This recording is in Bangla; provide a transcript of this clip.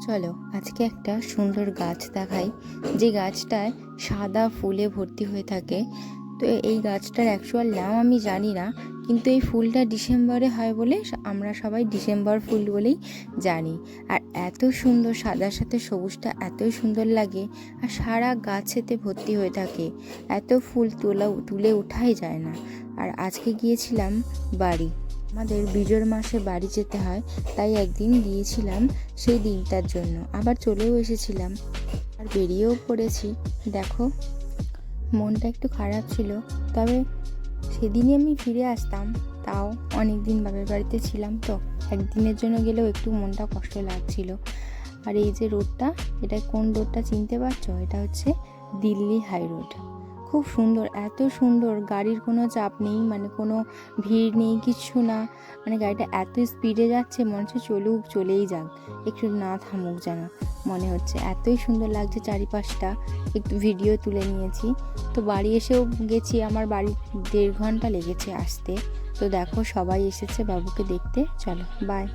চলো আজকে একটা সুন্দর গাছ দেখাই, যে গাছটায় সাদা ফুলে ভর্তি হয়ে থাকে। তো এই গাছটার অ্যাকচুয়াল নাম আমি জানি না, কিন্তু এই ফুলটা ডিসেম্বরে হয় বলে আমরা সবাই ডিসেম্বর ফুল বলেই জানি। আর এত সুন্দর, সাদার সাথে সবুজটা এতই সুন্দর লাগে, আর সারা গাছেতে ভর্তি হয়ে থাকে। এত ফুল তুলে ওঠাই যায় না। আর আজকে গিয়েছিলাম বাড়ি, আমাদের বিজোড় মাসে বাড়ি যেতে হয়, তাই একদিন গিয়েছিলাম সেই দিনটার জন্য, আবার চলেও এসেছিলাম আর বেরিয়েও পড়েছি। দেখো, মনটা একটু খারাপ ছিল, তবে সেদিনই আমি ফিরে আসতাম, তাও অনেক দিন বাবার বাড়িতে ছিলাম, তো একদিনের জন্য গেলেও একটু মনটা কষ্ট লাগছিল। আর এই যে রোডটা, এটা কোন রোডটা চিনতে পারছো? এটা হচ্ছে দিল্লি হাই রোড। খুব সুন্দর, এত সুন্দর, গাড়ির কোনো চাপ নেই, মানে কোনো ভিড় নেই, কিচ্ছু না। মানে গাড়িটা এত স্পিডে যাচ্ছে, মনে হচ্ছে চলেই যাক, একটু না থামুক যেন মনে হচ্ছে। এতই সুন্দর লাগছে চারিপাশটা। একটু ভিডিও তুলে নিয়েছি। তো বাড়ি এসেও গেছি, আমার বাড়ি 1.5 ঘন্টা লেগেছে আসতে। তো দেখো, সবাই এসেছে বাবুকে দেখতে। চলো, বাই।